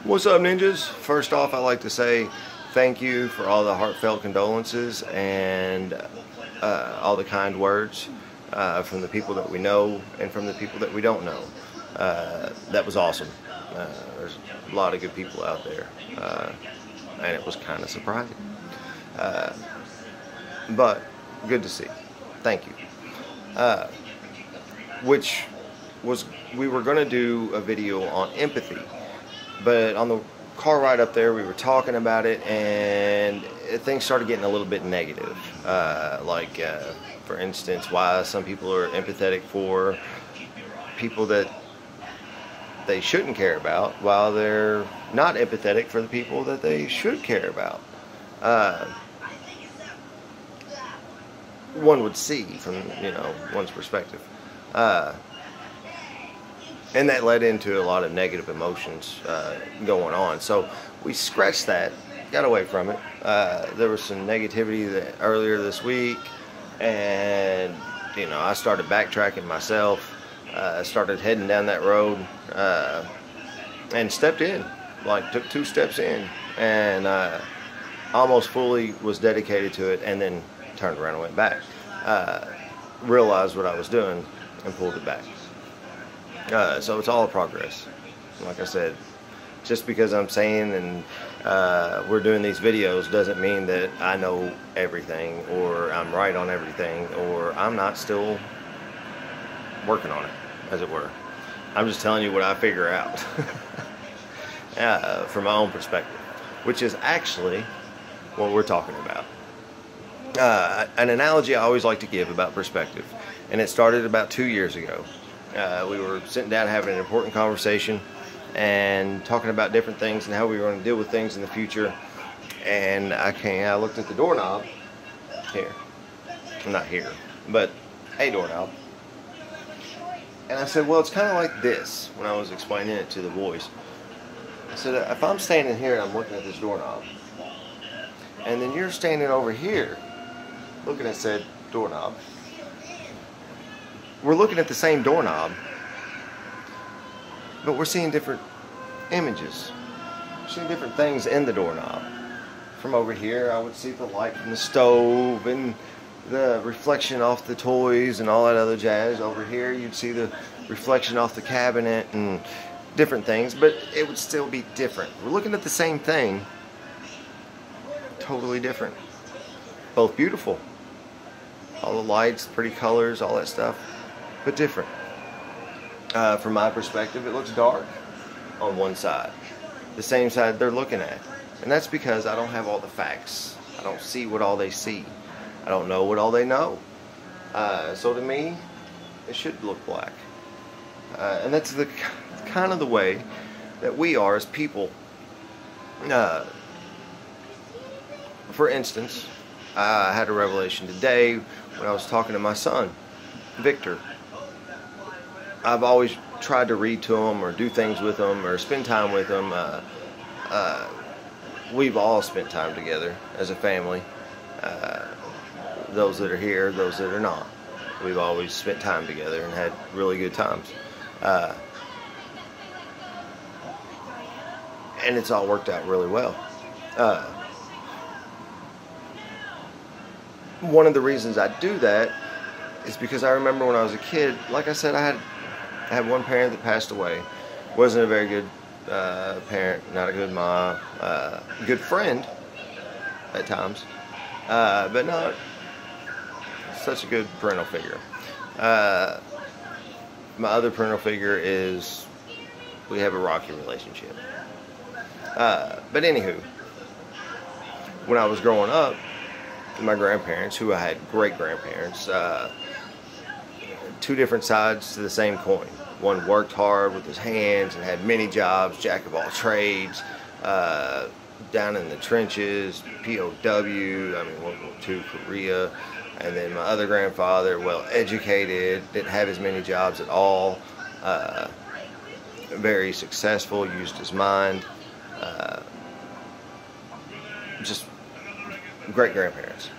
What's up, ninjas? First off, I'd like to say thank you for all the heartfelt condolences and all the kind words from the people that we know and from the people that we don't know. That was awesome. There's a lot of good people out there, and it was kind of surprising. But good to see. Thank you. We were going to do a video on empathy. But on the car ride up there, we were talking about it, and things started getting a little bit negative. For instance, why some people are empathetic for people that they shouldn't care about, while they're not empathetic for the people that they should care about. One would see from, one's perspective. And that led into a lot of negative emotions going on. So we scratched that, got away from it. There was some negativity earlier this week, and I started backtracking myself. Started heading down that road, and stepped in, took 2 steps in, and almost fully was dedicated to it, and then turned around and went back. Realized what I was doing and pulled it back. So it's all a progress. Like I said, just because I'm saying and we're doing these videos doesn't mean that I know everything, or I'm right on everything, or I'm not still working on it, as it were. I'm just telling you what I figure out from my own perspective, which is actually what we're talking about. An analogy I always like to give about perspective, and it started about 2 years ago. We were sitting down having an important conversation and talking about different things and how we were going to deal with things in the future. And I looked at the doorknob here. Not here, but a doorknob. And I said, well, it's kind of like this, when I was explaining it to the boys. I said, if I'm standing here and I'm looking at this doorknob, and then you're standing over here looking at said doorknob, we're looking at the same doorknob, but we're seeing different images. We're seeing different things in the doorknob. From over here, I would see the light from the stove and the reflection off the toys and all that other jazz. Over here, you'd see the reflection off the cabinet and different things, but it would still be different. We're looking at the same thing, totally different. Both beautiful. All the lights, pretty colors, all that stuff, but different. From my perspective, it looks dark on one side, the same side they're looking at, and that's because I don't have all the facts. I don't see what all they see. I don't know what all they know. So to me, it should look black, and that's the kind of the way that we are as people. For instance, I had a revelation today when I was talking to my son, Victor. I've always tried to read to him or do things with him or spend time with him. We've all spent time together as a family. Those that are here, those that are not. We've always spent time together and had really good times. And it's all worked out really well. One of the reasons I do that is because I remember when I was a kid, like I said, I had one parent that passed away. Wasn't a very good parent, not a good mom, good friend at times, but not such a good parental figure. My other parental figure is, we have a rocky relationship. But anywho, when I was growing up, my grandparents, who I had great grandparents, 2 different sides to the same coin. One worked hard with his hands and had many jobs, jack of all trades, down in the trenches, POW, World War II, Korea. And then my other grandfather, well educated, didn't have as many jobs at all, very successful, used his mind, just great grandparents.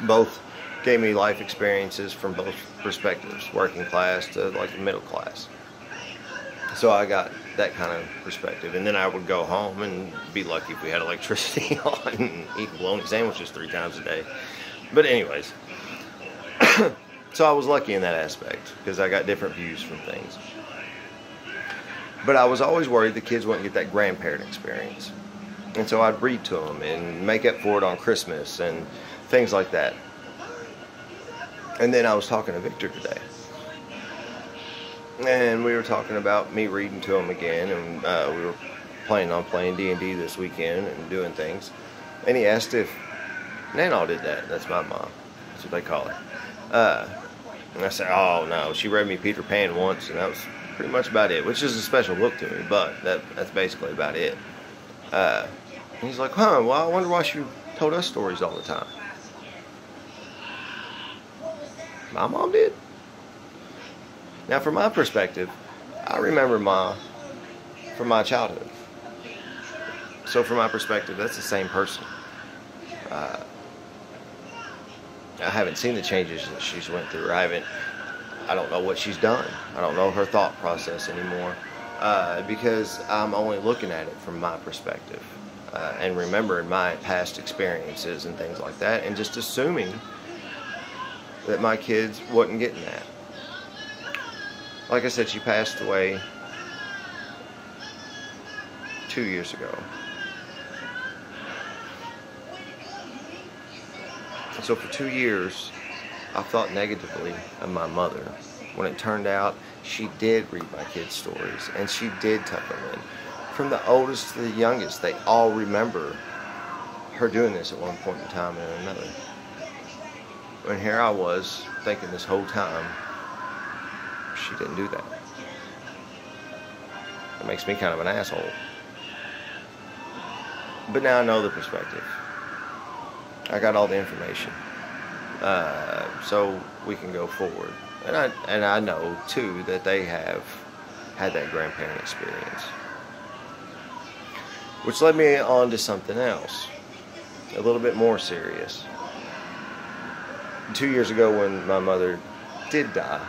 Both gave me life experiences from both perspectives, working class to like the middle class. So I got that kind of perspective. And then I would go home and be lucky if we had electricity on and eat bologna sandwiches 3 times a day. But anyways, so I was lucky in that aspect because I got different views from things. But I was always worried the kids wouldn't get that grandparent experience. And so I'd read to them and make up for it on Christmas and things like that. And then I was talking to Victor today. And we were talking about me reading to him again. And we were planning on playing D&D this weekend and doing things. And he asked if Nanaw did that. That's my mom. That's what they call her. And I said, oh no, she read me Peter Pan once, and that was pretty much about it, which is a special book to me, but that's basically about it. And he's like, huh, well, I wonder why she told us stories all the time. My mom did. Now, from my perspective, I remember Ma from my childhood. So from my perspective, that's the same person. I haven't seen the changes that she's went through. I don't know what she's done. I don't know her thought process anymore because I'm only looking at it from my perspective and remembering my past experiences and things like that, and just assuming that my kids wasn't getting that. Like I said, she passed away 2 years ago. So for 2 years, I thought negatively of my mother, when it turned out she did read my kids' stories, and she did tuck them in. From the oldest to the youngest, they all remember her doing this at one point in time and another. And here I was, thinking this whole time, she didn't do that. It makes me kind of an asshole. But now I know the perspective. I got all the information, so we can go forward. And I know too that they have had that grandparent experience, which led me on to something else, a little bit more serious. 2 years ago, when my mother did die,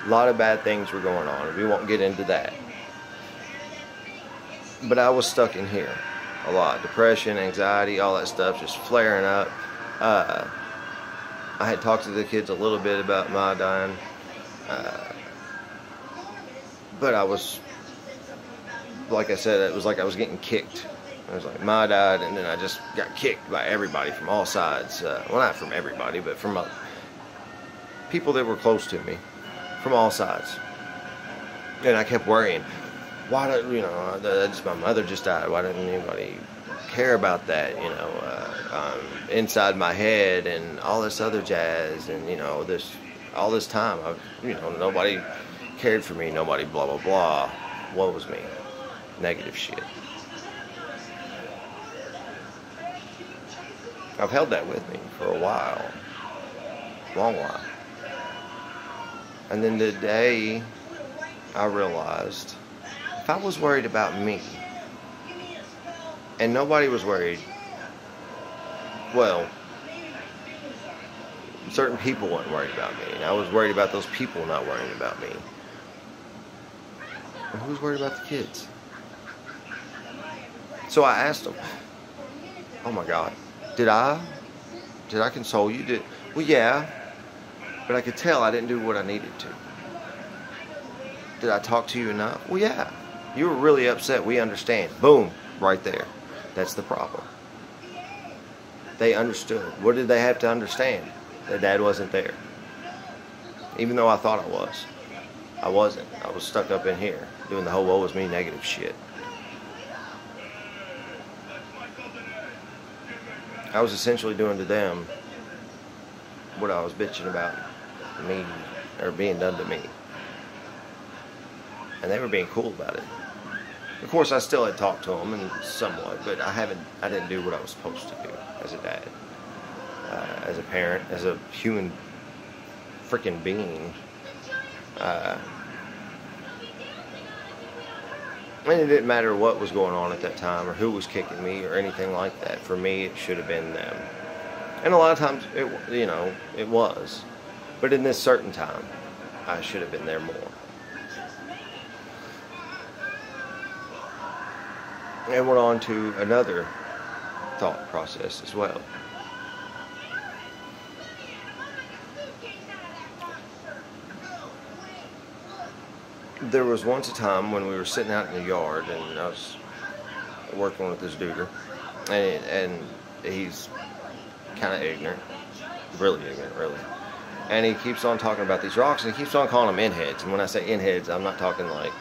a lot of bad things were going on. We won't get into that, but I was stuck in here. A lot. Depression, anxiety, all that stuff just flaring up. I had talked to the kids a little bit about my dying. But I was, like I said, it was like I was getting kicked. I was like, Ma died, and then I just got kicked by everybody from all sides. Well, not from everybody, but from people that were close to me from all sides. And I kept worrying. Why don't, my mother just died. Why didn't anybody care about that? Inside my head and all this other jazz, and all this time, nobody cared for me. Nobody, blah blah blah. Woe was me. Negative shit. I've held that with me for a while, long while, and then today I realized, if I was worried about me, and nobody was worried, well, certain people weren't worried about me, and I was worried about those people not worrying about me. And who's worried about the kids? So I asked them, oh my God, did I console you? Well, yeah, but I could tell I didn't do what I needed to. Did I talk to you enough? Well, yeah. You were really upset. We understand. Boom. Right there. That's the problem. They understood. What did they have to understand? That Dad wasn't there. Even though I thought I was. I wasn't. I was stuck up in here doing the whole woe was me negative shit. I was essentially doing to them what I was bitching about me, or being done to me. And they were being cool about it. Of course, I still had talked to them, and somewhat, but I didn't do what I was supposed to do as a dad, as a parent, as a human freaking being. And it didn't matter what was going on at that time, or who was kicking me, or anything like that. For me, it should have been them. And a lot of times, it was. But in this certain time, I should have been there more. and went on to another thought process as well. There was once a time when we were sitting out in the yard, and I was working with this dude, and he's kind of ignorant, really ignorant, really. And he keeps on talking about these rocks, and he keeps on calling them in heads. And when I say in heads, I'm not talking like,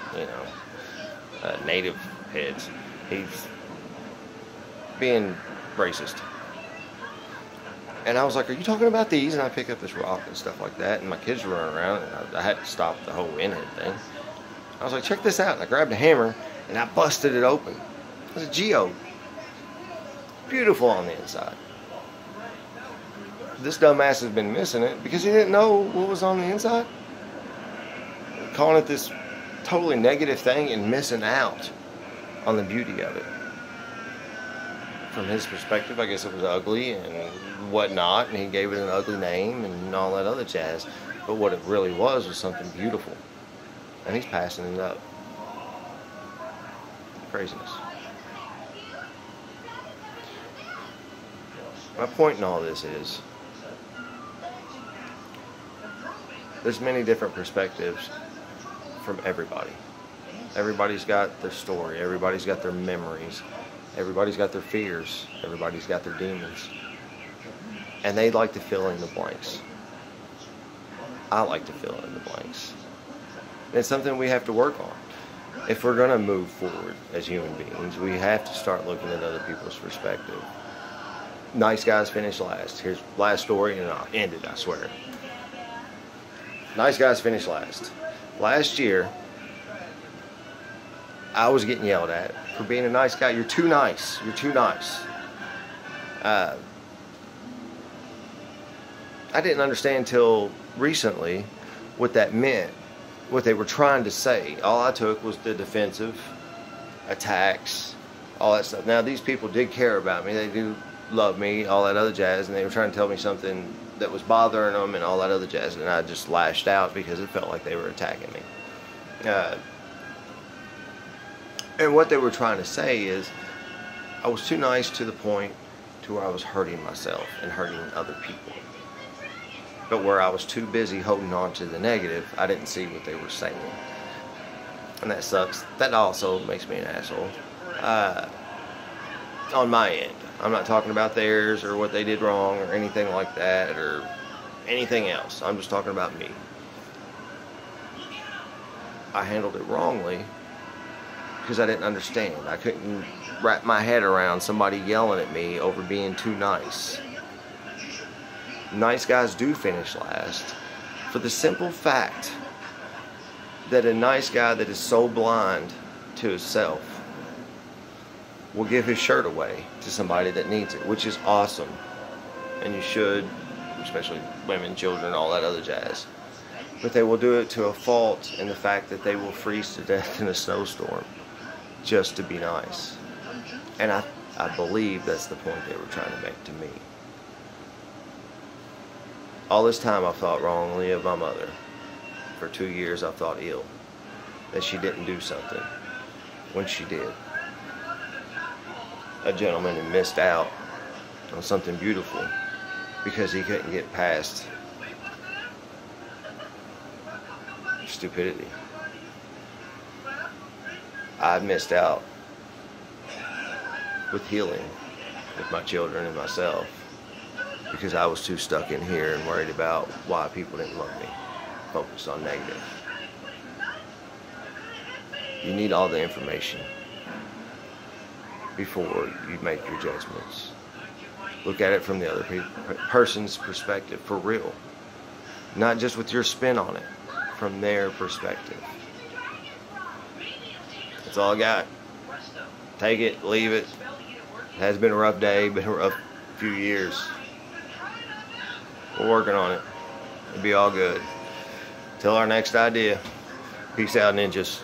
native heads. He's being racist. And I was like, are you talking about these? And I pick up this rock and stuff like that, and my kids were running around, and I had to stop the whole in head thing. I was like, check this out. And I grabbed a hammer, and I busted it open. It was a geode. Beautiful on the inside. This dumbass has been missing it because he didn't know what was on the inside. Calling it this totally negative thing and missing out on the beauty of it. From his perspective, I guess it was ugly and whatnot, and he gave it an ugly name and all that other jazz. But what it really was something beautiful. And he's passing it up. Craziness. My point in all this is, there's many different perspectives from everybody. Everybody's got their story. Everybody's got their memories. Everybody's got their fears. Everybody's got their demons. And they like to fill in the blanks. I like to fill in the blanks. And it's something we have to work on. If we're going to move forward as human beings, we have to start looking at other people's perspective. Nice guys finish last. Here's last story, and I'll end it, I swear. Nice guys finish last. Last year, I was getting yelled at for being a nice guy. You're too nice. You're too nice. I didn't understand until recently what that meant, what they were trying to say. All I took was the defensive attacks, all that stuff. Now, these people did care about me. They do love me, all that other jazz, and they were trying to tell me something that was bothering them and all that other jazz, and I just lashed out because it felt like they were attacking me. And what they were trying to say is I was too nice to the point to where I was hurting myself and hurting other people. But where I was too busy holding on to the negative, I didn't see what they were saying. And that sucks. That also makes me an asshole. On my end. I'm not talking about theirs or what they did wrong or anything like that or anything else. I'm just talking about me. I handled it wrongly because I didn't understand. I couldn't wrap my head around somebody yelling at me over being too nice. Nice guys do finish last for the simple fact that a nice guy that is so blind to himself will give his shirt away to somebody that needs it, which is awesome. And you should, especially women, children, all that other jazz. But they will do it to a fault in the fact that they will freeze to death in a snowstorm just to be nice. And I believe that's the point they were trying to make to me. All this time I've thought wrongly of my mother. For 2 years I've thought ill that she didn't do something when she did. A gentleman who missed out on something beautiful because he couldn't get past stupidity. I missed out with healing with my children and myself because I was too stuck in here and worried about why people didn't love me, focused on negative. You need all the information before you make your judgments. Look at it from the other person's perspective, for real. Not just with your spin on it, from their perspective. That's all I got. Take it, leave it. It has been a rough day, been a rough few years. We're working on it. It'll be all good. Till our next idea. Peace out, ninjas.